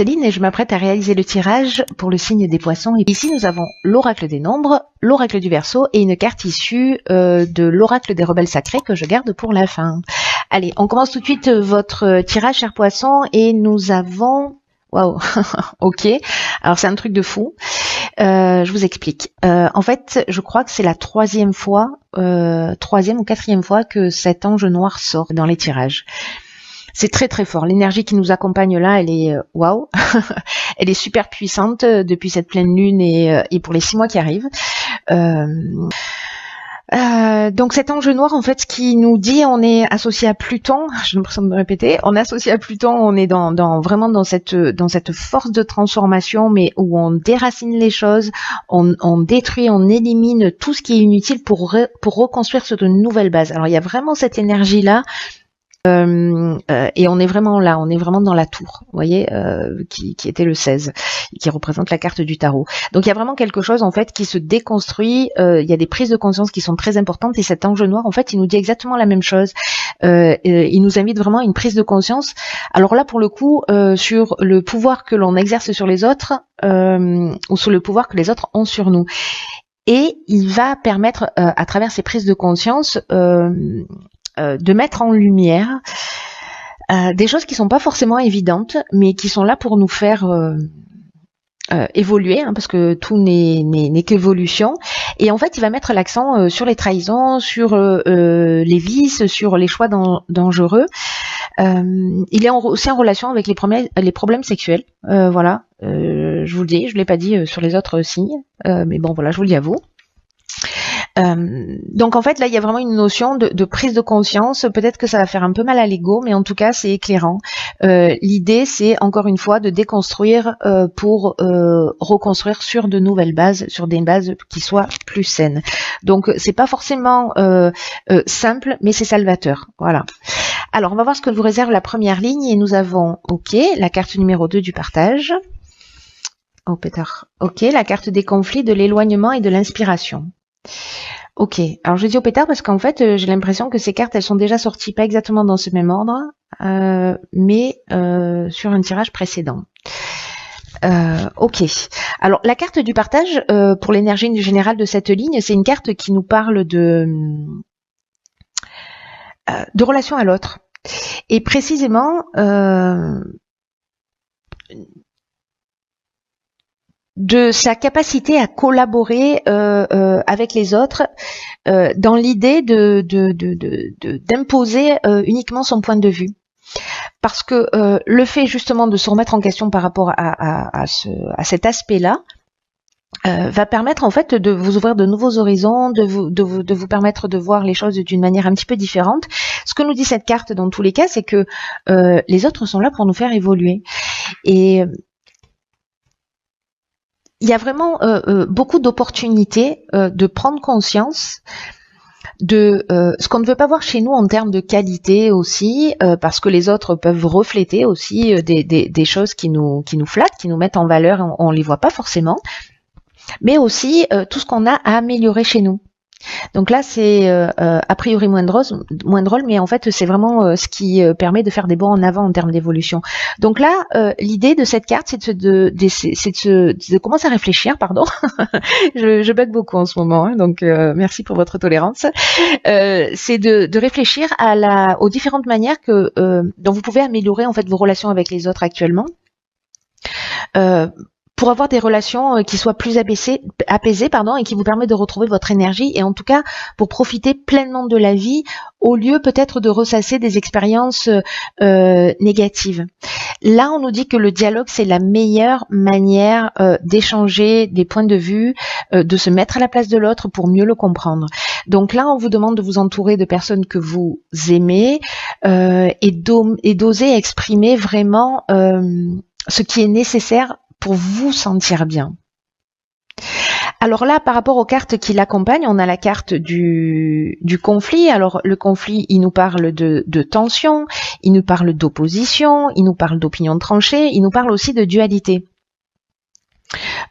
Céline et je m'apprête à réaliser le tirage pour le signe des poissons. Et ici, nous avons l'oracle des nombres, l'oracle du Verseau et une carte issue de l'oracle des rebelles sacrés que je garde pour la fin. Allez, on commence tout de suite votre tirage, chers poissons, et nous avons... Waouh, ok. Alors c'est un truc de fou. Je vous explique. En fait, je crois que c'est la troisième ou quatrième fois que cet ange noir sort dans les tirages. C'est très très fort. L'énergie qui nous accompagne là, elle est waouh. Elle est super puissante depuis cette pleine lune et pour les 6 mois qui arrivent. Donc cet ange noir, en fait, ce qui nous dit, on est associé à Pluton. J'ai l'impression de me répéter. On est associé à Pluton. On est vraiment dans cette force de transformation, mais où on déracine les choses, on détruit, on élimine tout ce qui est inutile pour reconstruire sur de nouvelles bases. Alors il y a vraiment cette énergie là. Et on est vraiment là, on est vraiment dans la tour, vous voyez, qui était le 16, qui représente la carte du tarot. Donc il y a vraiment quelque chose en fait qui se déconstruit, il y a des prises de conscience qui sont très importantes et cet ange noir en fait il nous dit exactement la même chose, il nous invite vraiment à une prise de conscience. Alors là pour le coup sur le pouvoir que l'on exerce sur les autres ou sur le pouvoir que les autres ont sur nous. Et il va permettre à travers ces prises de conscience de mettre en lumière des choses qui sont pas forcément évidentes, mais qui sont là pour nous faire évoluer, hein, parce que tout n'est qu'évolution. Et en fait, il va mettre l'accent sur les trahisons, sur les vices, sur les choix dangereux. Il est aussi en relation avec les problèmes sexuels. Voilà, je vous le dis, je l'ai pas dit sur les autres signes, mais bon, voilà, je vous le dis à vous. Donc en fait là il y a vraiment une notion de prise de conscience, peut-être que ça va faire un peu mal à l'ego, mais en tout cas c'est éclairant. L'idée c'est encore une fois de déconstruire pour reconstruire sur de nouvelles bases, sur des bases qui soient plus saines. Donc c'est pas forcément simple, mais c'est salvateur. Voilà. Alors on va voir ce que vous réserve la première ligne et nous avons ok, la carte numéro 2 du partage. Oh pétard. Ok, la carte des conflits, de l'éloignement et de l'inspiration. Ok, alors je dis au pétard parce qu'en fait j'ai l'impression que ces cartes elles sont déjà sorties, pas exactement dans ce même ordre, mais sur un tirage précédent. Ok, alors la carte du partage pour l'énergie générale de cette ligne, c'est une carte qui nous parle de relation à l'autre. Et précisément de sa capacité à collaborer avec les autres dans l'idée d'imposer uniquement son point de vue. Parce que le fait justement de se remettre en question par rapport à cet aspect-là va permettre en fait de vous ouvrir de nouveaux horizons, de vous permettre de voir les choses d'une manière un petit peu différente. Ce que nous dit cette carte dans tous les cas, c'est que les autres sont là pour nous faire évoluer. Et il y a vraiment beaucoup d'opportunités de prendre conscience de ce qu'on ne veut pas voir chez nous en termes de qualité aussi, parce que les autres peuvent refléter aussi des choses qui nous flattent, qui nous mettent en valeur, on les voit pas forcément, mais aussi tout ce qu'on a à améliorer chez nous. Donc là, c'est a priori moins drôle, mais en fait, c'est vraiment ce qui permet de faire des bonds en avant en termes d'évolution. Donc là, l'idée de cette carte, c'est de commencer à réfléchir, pardon. je bug beaucoup en ce moment, hein, donc merci pour votre tolérance. C'est de réfléchir aux différentes manières dont vous pouvez améliorer en fait vos relations avec les autres actuellement. Pour avoir des relations qui soient plus apaisées, et qui vous permettent de retrouver votre énergie et en tout cas pour profiter pleinement de la vie au lieu peut-être de ressasser des expériences négatives. Là, on nous dit que le dialogue, c'est la meilleure manière d'échanger des points de vue, de se mettre à la place de l'autre pour mieux le comprendre. Donc là, on vous demande de vous entourer de personnes que vous aimez et d'oser exprimer vraiment ce qui est nécessaire pour vous sentir bien. Alors là, par rapport aux cartes qui l'accompagnent, on a la carte du conflit. Alors le conflit, il nous parle de tension, il nous parle d'opposition, il nous parle d'opinion tranchée, il nous parle aussi de dualité.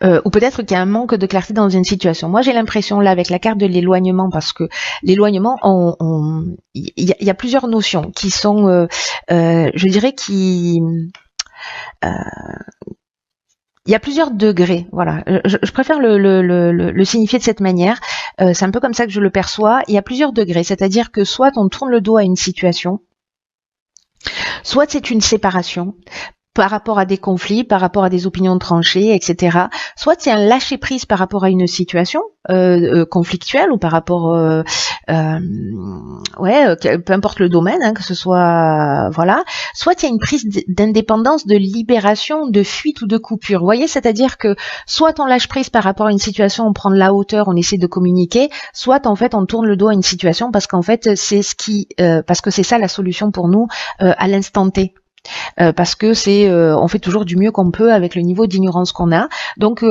Ou peut-être qu'il y a un manque de clarté dans une situation. Moi, j'ai l'impression là avec la carte de l'éloignement, parce que l'éloignement, il y a plusieurs notions qui sont, je dirais, il y a plusieurs degrés, voilà. Je préfère le signifier de cette manière. C'est un peu comme ça que je le perçois. Il y a plusieurs degrés, c'est-à-dire que soit on tourne le dos à une situation, soit c'est une séparation par rapport à des conflits, par rapport à des opinions tranchées, etc. Soit c'est un lâcher prise par rapport à une situation conflictuelle ou par rapport, peu importe le domaine, hein, que ce soit, voilà. Soit il y a une prise d'indépendance, de libération, de fuite ou de coupure. Vous voyez, c'est-à-dire que soit on lâche prise par rapport à une situation, on prend de la hauteur, on essaie de communiquer, soit en fait on tourne le dos à une situation parce qu'en fait c'est parce que c'est ça la solution pour nous à l'instant T. Parce que on fait toujours du mieux qu'on peut avec le niveau d'ignorance qu'on a. Donc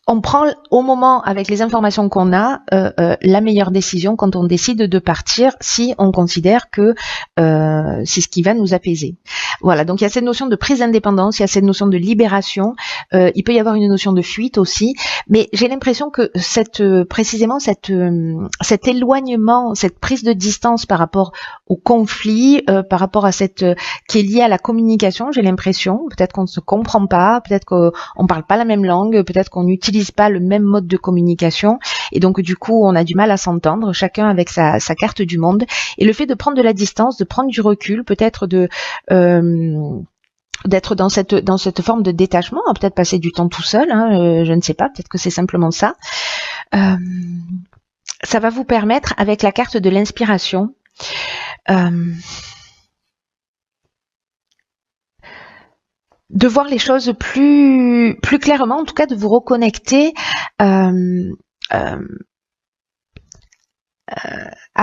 on prend au moment, avec les informations qu'on a, la meilleure décision quand on décide de partir, si on considère que c'est ce qui va nous apaiser. Voilà, donc il y a cette notion de prise d'indépendance, il y a cette notion de libération, il peut y avoir une notion de fuite aussi, mais j'ai l'impression que précisément cet éloignement, cette prise de distance par rapport au conflit, par rapport à qui est liée à la communication, j'ai l'impression, peut-être qu'on ne se comprend pas, peut-être qu'on parle pas la même langue, peut-être qu'on n'utilise pas le même mode de communication, et donc du coup on a du mal à s'entendre, chacun avec sa carte du monde, et le fait de prendre de la distance, de prendre du recul, peut-être d'être dans cette forme de détachement, peut-être passer du temps tout seul, hein, je ne sais pas, peut-être que c'est simplement ça. Ça va vous permettre, avec la carte de l'inspiration, de voir les choses plus clairement, en tout cas de vous reconnecter à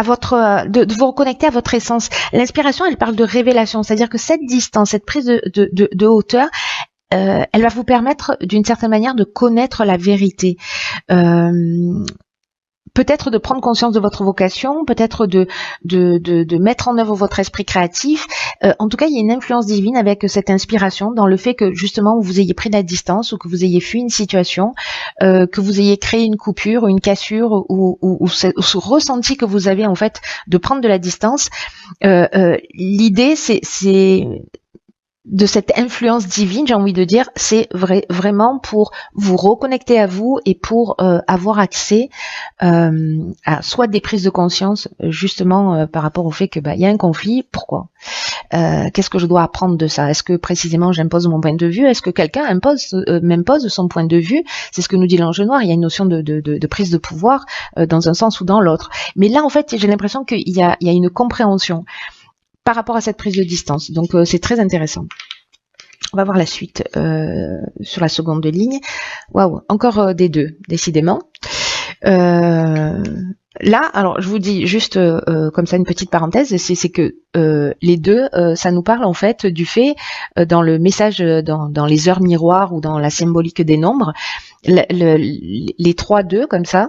de vous reconnecter à votre essence. L'inspiration, elle parle de révélation, c'est-à-dire que cette distance, cette prise de hauteur, elle va vous permettre d'une certaine manière de connaître la vérité. Peut-être de prendre conscience de votre vocation, peut-être de mettre en œuvre votre esprit créatif. En tout cas, il y a une influence divine avec cette inspiration dans le fait que justement vous ayez pris de la distance ou que vous ayez fui une situation, que vous ayez créé une coupure, une cassure ou ce ressenti que vous avez en fait de prendre de la distance. L'idée, c'est de cette influence divine, j'ai envie de dire, c'est vraiment pour vous reconnecter à vous et pour avoir accès à soit des prises de conscience justement par rapport au fait que y a un conflit, pourquoi, qu'est-ce que je dois apprendre de ça, est-ce que précisément j'impose mon point de vue, est-ce que quelqu'un m'impose son point de vue, c'est ce que nous dit l'ange noir, il y a une notion de prise de pouvoir dans un sens ou dans l'autre, mais là en fait j'ai l'impression qu'il y a une compréhension par rapport à cette prise de distance. Donc c'est très intéressant. On va voir la suite sur la seconde ligne. Waouh, encore des deux, décidément. Là, alors je vous dis juste comme ça une petite parenthèse, c'est que les deux, ça nous parle en fait du fait, dans le message, dans les heures miroirs ou dans la symbolique des nombres, les 3-2 comme ça,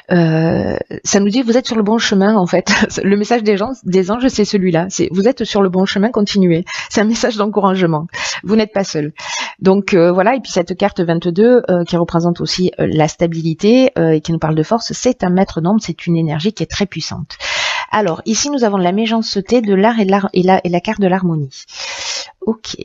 ça nous dit vous êtes sur le bon chemin en fait. Le message des anges, c'est celui-là. C'est vous êtes sur le bon chemin, continuez. C'est un message d'encouragement. Vous n'êtes pas seul. Donc voilà. Et puis cette carte 22 qui représente aussi la stabilité et qui nous parle de force, c'est un maître d'ombre, c'est une énergie qui est très puissante. Alors ici nous avons la méchanceté, de l'art et la carte de l'harmonie. Ok.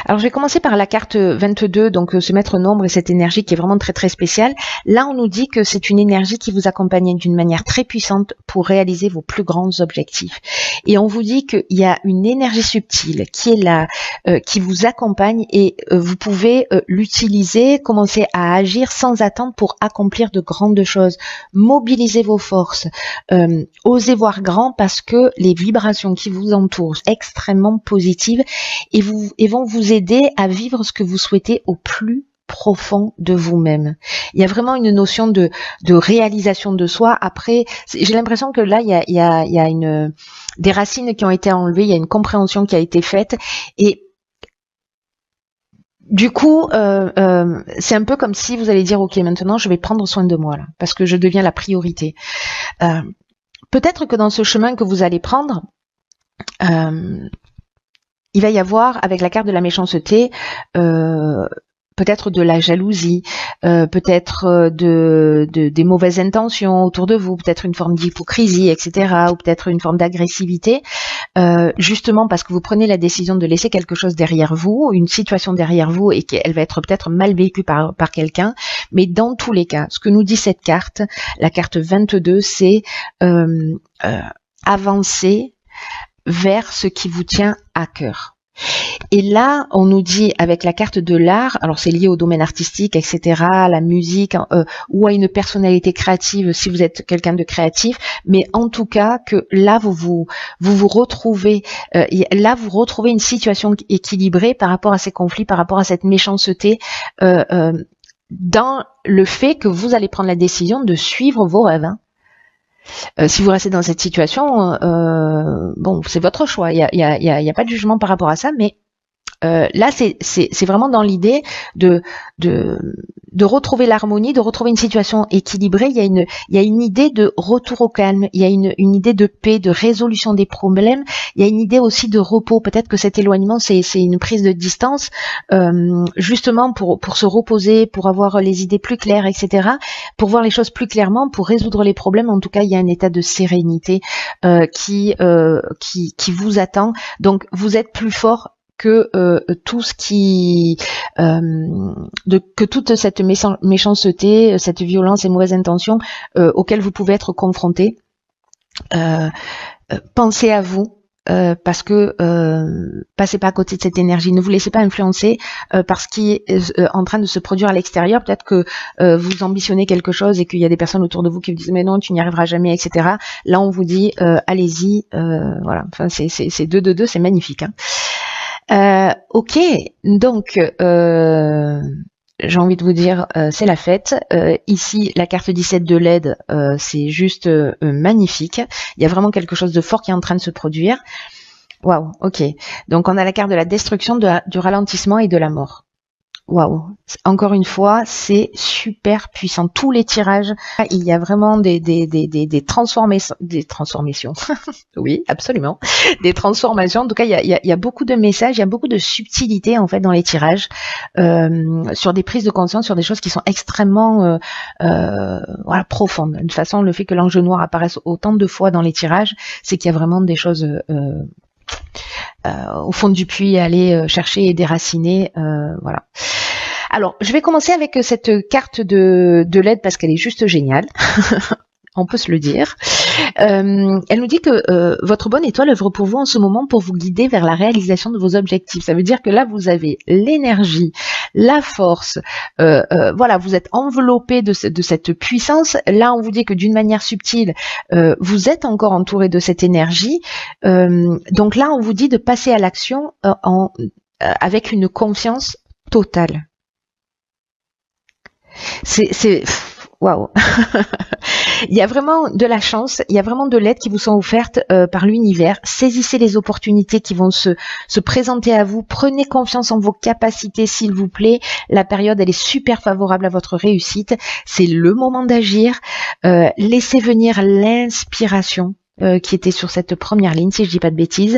Alors je vais commencer par la carte 22, donc ce maître nombre et cette énergie qui est vraiment très très spéciale. Là on nous dit que c'est une énergie qui vous accompagne d'une manière très puissante pour réaliser vos plus grands objectifs. Et on vous dit qu'il y a une énergie subtile qui est là, qui vous accompagne et vous pouvez l'utiliser, commencer à agir sans attendre pour accomplir de grandes choses. Mobilisez vos forces, osez voir grand parce que les vibrations qui vous entourent sont extrêmement positives et vont vous aider à vivre ce que vous souhaitez au plus profond de vous-même. Il y a vraiment une notion de réalisation de soi. Après, j'ai l'impression que là, il y a des racines qui ont été enlevées, il y a une compréhension qui a été faite et du coup, c'est un peu comme si vous allez dire, ok, maintenant je vais prendre soin de moi là, parce que je deviens la priorité. Peut-être que dans ce chemin que vous allez prendre, il va y avoir, avec la carte de la méchanceté, peut-être de la jalousie, peut-être des mauvaises intentions autour de vous, peut-être une forme d'hypocrisie, etc., ou peut-être une forme d'agressivité, justement parce que vous prenez la décision de laisser quelque chose derrière vous, une situation derrière vous, et qu'elle va être peut-être mal vécue par quelqu'un. Mais dans tous les cas, ce que nous dit cette carte, la carte 22, c'est avancer vers ce qui vous tient à cœur. Et là, on nous dit avec la carte de l'art, alors c'est lié au domaine artistique, etc., à la musique, ou à une personnalité créative si vous êtes quelqu'un de créatif, mais en tout cas que là vous retrouvez, là vous retrouvez une situation équilibrée par rapport à ces conflits, par rapport à cette méchanceté, dans le fait que vous allez prendre la décision de suivre vos rêves. Hein. Si vous restez dans cette situation, bon, c'est votre choix. Il y a pas de jugement par rapport à ça, mais là, c'est vraiment dans l'idée de retrouver l'harmonie, de retrouver une situation équilibrée. Il y a une idée de retour au calme. Il y a une idée de paix, de résolution des problèmes. Il y a une idée aussi de repos. Peut-être que cet éloignement, c'est une prise de distance, justement pour se reposer, pour avoir les idées plus claires, etc. Pour voir les choses plus clairement, pour résoudre les problèmes. En tout cas, il y a un état de sérénité qui vous attend. Donc, vous êtes plus fort que tout ce qui que toute cette méchanceté, cette violence et mauvaises intentions auxquelles vous pouvez être confrontés. Pensez à vous, parce que passez pas à côté de cette énergie. Ne vous laissez pas influencer par ce qui est en train de se produire à l'extérieur. Peut-être que vous ambitionnez quelque chose et qu'il y a des personnes autour de vous qui vous disent mais non, tu n'y arriveras jamais, etc. Là, on vous dit allez-y. Voilà. Enfin, c'est 2 de 2, c'est magnifique. Hein. Ok, donc j'ai envie de vous dire c'est la fête. Ici, la carte 17 de l'aide, c'est juste magnifique. Il y a vraiment quelque chose de fort qui est en train de se produire. Waouh, ok. Donc on a la carte de la destruction, du ralentissement et de la mort. Waouh, encore une fois, c'est super puissant. Tous les tirages, il y a vraiment des transformations. Oui, absolument. Des transformations. En tout cas, il y a beaucoup de messages, il y a beaucoup de subtilité en fait dans les tirages, sur des prises de conscience, sur des choses qui sont extrêmement voilà, profondes. De toute façon, le fait que l'ange noir apparaisse autant de fois dans les tirages, c'est qu'il y a vraiment des choses au fond du puits à aller chercher et déraciner. Voilà. Alors, je vais commencer avec cette carte de l'aide parce qu'elle est juste géniale. On peut se le dire. Elle nous dit que votre bonne étoile œuvre pour vous en ce moment pour vous guider vers la réalisation de vos objectifs. Ça veut dire que là, vous avez l'énergie, la force. Voilà, vous êtes enveloppé de cette puissance. Là, on vous dit que d'une manière subtile, vous êtes encore entouré de cette énergie. Donc là, on vous dit de passer à l'action avec une confiance totale. C'est waouh. Il y a vraiment de la chance, il y a vraiment de l'aide qui vous sont offertes par l'univers. Saisissez les opportunités qui vont se présenter à vous. Prenez confiance en vos capacités, s'il vous plaît. La période, elle est super favorable à votre réussite. C'est le moment d'agir. Laissez venir l'inspiration qui était sur cette première ligne, si je dis pas de bêtises,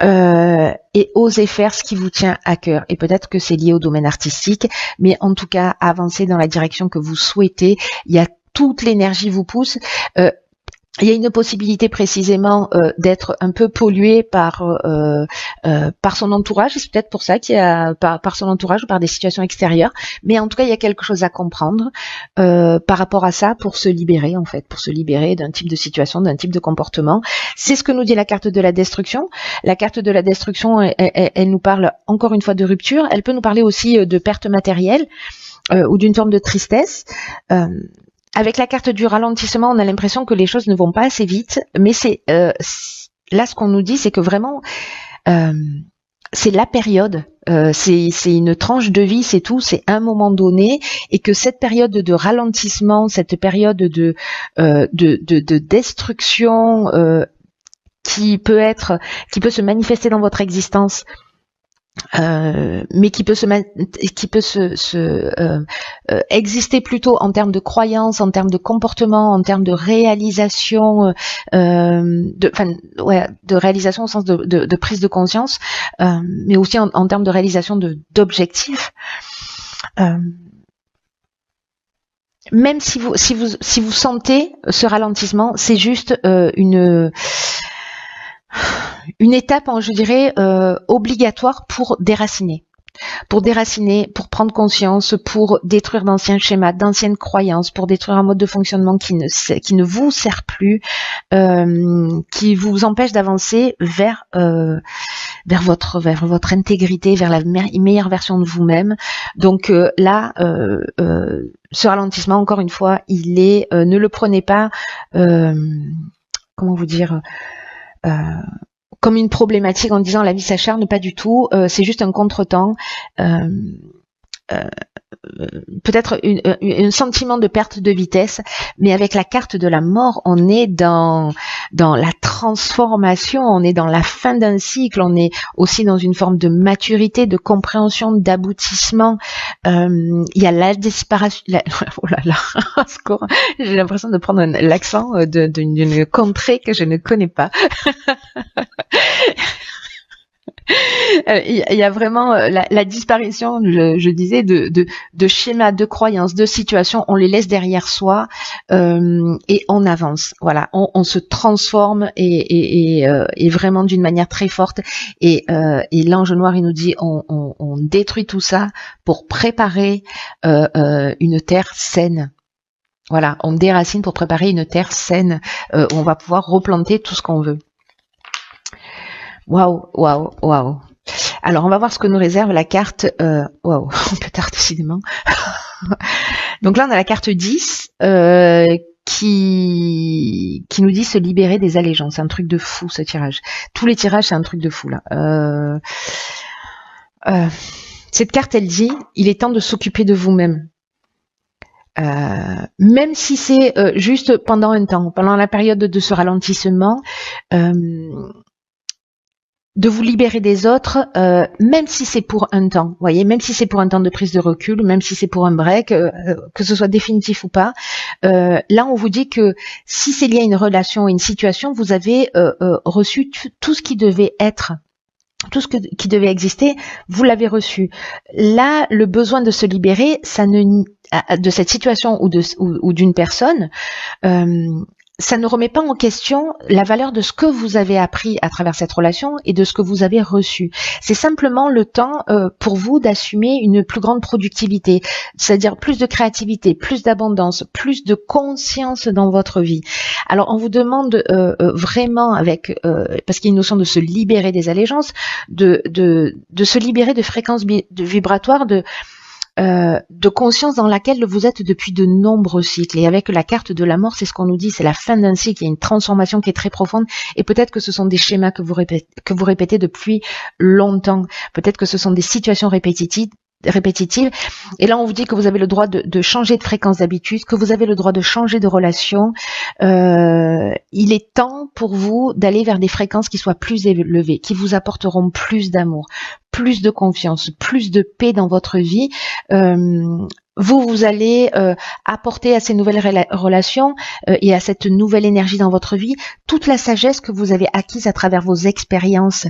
et osez faire ce qui vous tient à cœur. Et peut-être que c'est lié au domaine artistique, mais en tout cas, avancez dans la direction que vous souhaitez. Il y a toute l'énergie vous pousse. Il y a une possibilité précisément d'être un peu pollué par son entourage, et c'est peut-être pour ça qu'il y a par son entourage ou par des situations extérieures, mais en tout cas il y a quelque chose à comprendre par rapport à ça pour se libérer en fait, pour se libérer d'un type de situation, d'un type de comportement. C'est ce que nous dit la carte de la destruction. La carte de la destruction, elle nous parle encore une fois de rupture, elle peut nous parler aussi de perte matérielle ou d'une forme de tristesse. Avec la carte du ralentissement, on a l'impression que les choses ne vont pas assez vite, mais c'est là ce qu'on nous dit, c'est que vraiment c'est la période, c'est une tranche de vie, c'est tout, c'est un moment donné, et que cette période de ralentissement, cette période de destruction qui peut se manifester dans votre existence. Mais qui peut exister plutôt en termes de croyances, en termes de comportement, en termes de réalisation, de réalisation au sens de prise de conscience, mais aussi en termes de réalisation d'objectifs. Même si vous sentez ce ralentissement, c'est juste une étape, je dirais, obligatoire pour déraciner. Pour prendre conscience, pour détruire d'anciens schémas, d'anciennes croyances, pour détruire un mode de fonctionnement qui ne vous sert plus, qui vous empêche d'avancer vers votre intégrité, vers la meilleure version de vous-même. Donc là, ce ralentissement, encore une fois, il est, ne le prenez pas, comment vous dire, comme une problématique en disant la vie s'acharne, pas du tout, c'est juste un contretemps, peut-être un sentiment de perte de vitesse, mais avec la carte de la mort, on est dans la transformation, on est dans la fin d'un cycle, on est aussi dans une forme de maturité, de compréhension, d'aboutissement. Il y a la disparition, oh là là, j'ai l'impression de prendre l'accent d'une contrée que je ne connais pas. Il y a vraiment la disparition, je disais, de schémas, de croyances, de situations. On les laisse derrière soi et on avance. Voilà, on se transforme et vraiment d'une manière très forte. Et l'ange noir, il nous dit, on détruit tout ça pour préparer une terre saine. Voilà, on déracine pour préparer une terre saine où on va pouvoir replanter tout ce qu'on veut. Waouh, waouh, waouh. Alors, on va voir ce que nous réserve la carte. Waouh, peu tard, décidément. Donc là, on a la carte 10 qui nous dit se libérer des allégeances. C'est un truc de fou, ce tirage. Tous les tirages, c'est un truc de fou, là. Cette carte, elle dit, il est temps de s'occuper de vous-même. Même si c'est juste pendant un temps, pendant la période de ce ralentissement, de vous libérer des autres, même si c'est pour un temps, voyez, même si c'est pour un temps de prise de recul, même si c'est pour un break, que ce soit définitif ou pas. Là, on vous dit que si c'est lié à une relation, une situation, vous avez reçu tout ce qui devait être, tout ce qui devait exister, vous l'avez reçu. Là, le besoin de se libérer, ça ne de cette situation ou d'une personne. Ça ne remet pas en question la valeur de ce que vous avez appris à travers cette relation et de ce que vous avez reçu. C'est simplement le temps pour vous d'assumer une plus grande productivité, c'est-à-dire plus de créativité, plus d'abondance, plus de conscience dans votre vie. Alors on vous demande vraiment, avec parce qu'il y a une notion de se libérer des allégeances, de se libérer de fréquences vibratoires, de conscience dans laquelle vous êtes depuis de nombreux cycles. Et avec la carte de la mort, c'est ce qu'on nous dit, c'est la fin d'un cycle, il y a une transformation qui est très profonde, et peut-être que ce sont des schémas que vous répétez depuis longtemps, peut-être que ce sont des situations répétitives, et là on vous dit que vous avez le droit de changer de fréquence d'habitude, que vous avez le droit de changer de relation. Il est temps pour vous d'aller vers des fréquences qui soient plus élevées, qui vous apporteront plus d'amour, plus de confiance, plus de paix dans votre vie. Vous allez apporter à ces nouvelles relations et à cette nouvelle énergie dans votre vie toute la sagesse que vous avez acquise à travers vos expériences,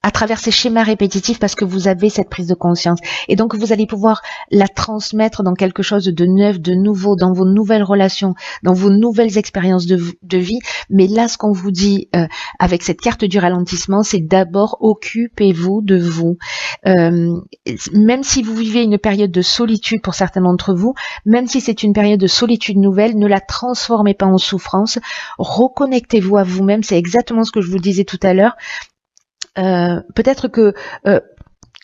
à travers ces schémas répétitifs, parce que vous avez cette prise de conscience. Et donc, vous allez pouvoir la transmettre dans quelque chose de neuf, de nouveau, dans vos nouvelles relations, dans vos nouvelles expériences de vie. Mais là, ce qu'on vous dit avec cette carte du ralentissement, c'est d'abord occupez-vous de vous. Même si vous vivez une période de solitude pour certains d'entre vous, même si c'est une période de solitude nouvelle, ne la transformez pas en souffrance. Reconnectez-vous à vous-même. C'est exactement ce que je vous disais tout à l'heure. Peut-être que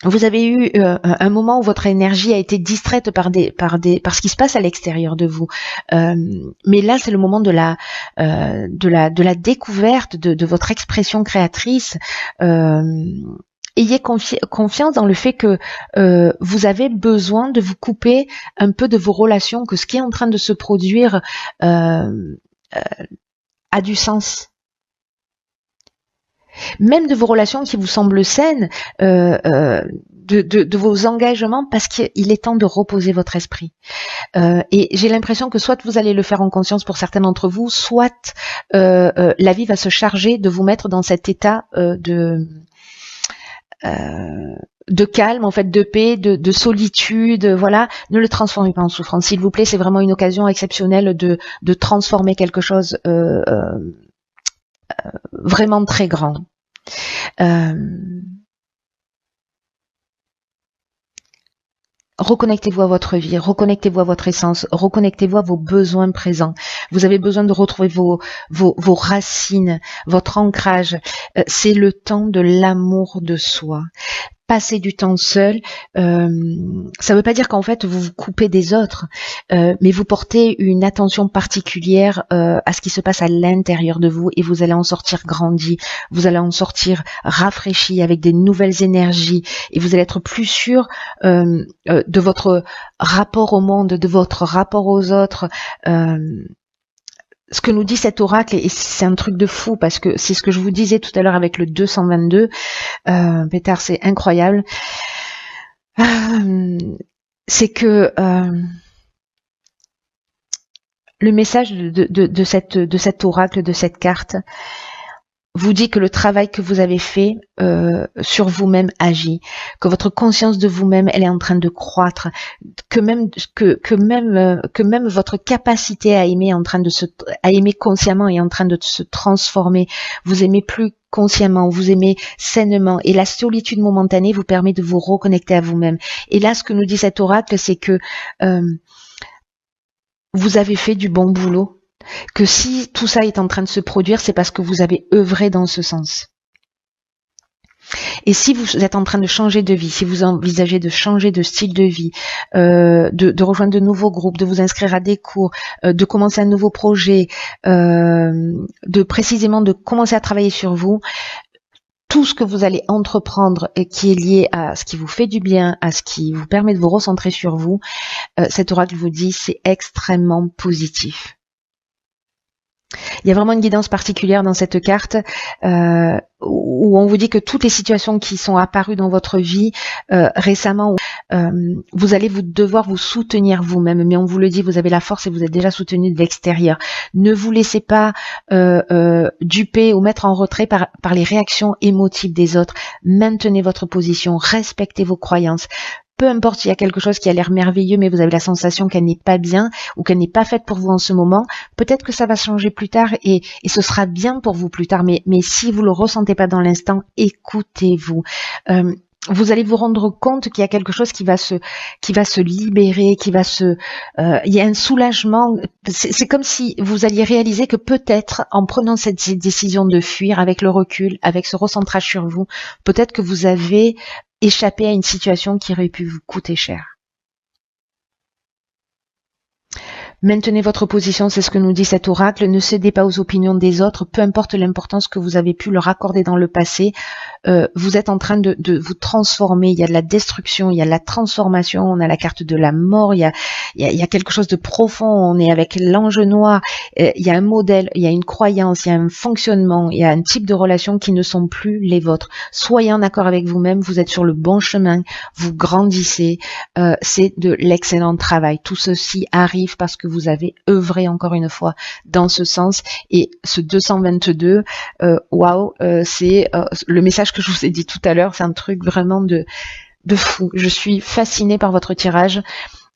vous avez eu un moment où votre énergie a été distraite par ce qui se passe à l'extérieur de vous. Mais là, c'est le moment de la découverte de votre expression créatrice. Ayez confiance dans le fait que vous avez besoin de vous couper un peu de vos relations, que ce qui est en train de se produire a du sens. Même de vos relations qui vous semblent saines, de vos engagements, parce qu'il est temps de reposer votre esprit. Et j'ai l'impression que soit vous allez le faire en conscience pour certains d'entre vous, soit la vie va se charger de vous mettre dans cet état de calme, en fait, de paix, de solitude, voilà, ne le transformez pas en souffrance, s'il vous plaît. C'est vraiment une occasion exceptionnelle de transformer quelque chose vraiment très grand. Reconnectez-vous à votre vie, reconnectez-vous à votre essence, reconnectez-vous à vos besoins présents. Vous avez besoin de retrouver vos racines, votre ancrage. C'est le temps de l'amour de soi. Passer du temps seul, ça ne veut pas dire qu'en fait vous vous coupez des autres, mais vous portez une attention particulière à ce qui se passe à l'intérieur de vous et vous allez en sortir grandi, vous allez en sortir rafraîchi avec des nouvelles énergies et vous allez être plus sûr de votre rapport au monde, de votre rapport aux autres. Ce que nous dit cet oracle, et c'est un truc de fou parce que c'est ce que je vous disais tout à l'heure avec le 222, Pétard, c'est incroyable, c'est que le message de cet oracle, de cette carte, vous dit que le travail que vous avez fait sur vous-même agit, que votre conscience de vous-même, elle est en train de croître, que même votre capacité à aimer est en train de à aimer consciemment est en train de se transformer. Vous aimez plus consciemment, vous aimez sainement, et la solitude momentanée vous permet de vous reconnecter à vous-même. Et là, ce que nous dit cet oracle, c'est que vous avez fait du bon boulot. Que si tout ça est en train de se produire, c'est parce que vous avez œuvré dans ce sens. Et si vous êtes en train de changer de vie, si vous envisagez de changer de style de vie, de rejoindre de nouveaux groupes, de vous inscrire à des cours, de commencer un nouveau projet, de commencer à travailler sur vous, tout ce que vous allez entreprendre et qui est lié à ce qui vous fait du bien, à ce qui vous permet de vous recentrer sur vous, cet oracle vous dit c'est extrêmement positif. Il y a vraiment une guidance particulière dans cette carte où on vous dit que toutes les situations qui sont apparues dans votre vie récemment, vous allez devoir vous soutenir vous-même, mais on vous le dit, vous avez la force et vous êtes déjà soutenu de l'extérieur. Ne vous laissez pas duper ou mettre en retrait par les réactions émotives des autres. Maintenez votre position, respectez vos croyances. Peu importe s'il y a quelque chose qui a l'air merveilleux, mais vous avez la sensation qu'elle n'est pas bien ou qu'elle n'est pas faite pour vous en ce moment, peut-être que ça va changer plus tard et ce sera bien pour vous plus tard. Mais si vous le ressentez pas dans l'instant, écoutez-vous. Vous allez vous rendre compte qu'il y a quelque chose qui va se libérer, il y a un soulagement. C'est comme si vous alliez réaliser que peut-être en prenant cette décision de fuir avec le recul, avec ce recentrage sur vous, peut-être que vous avez échappé à une situation qui aurait pu vous coûter cher. Maintenez votre position, c'est ce que nous dit cet oracle. Ne cédez pas aux opinions des autres, peu importe l'importance que vous avez pu leur accorder dans le passé. Vous êtes en train de vous transformer. Il y a de la destruction, il y a de la transformation. On a la carte de la mort. Il y a quelque chose de profond. On est avec l'ange noir. Il y a un modèle, il y a une croyance, il y a un fonctionnement, il y a un type de relations qui ne sont plus les vôtres. Soyez en accord avec vous-même. Vous êtes sur le bon chemin. Vous grandissez. C'est de l'excellent travail. Tout ceci arrive parce que vous avez œuvré encore une fois dans ce sens. Et ce 222, waouh, c'est le message que je vous ai dit tout à l'heure, c'est un truc vraiment de fou. Je suis fascinée par votre tirage.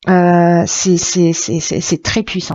C'est très puissant.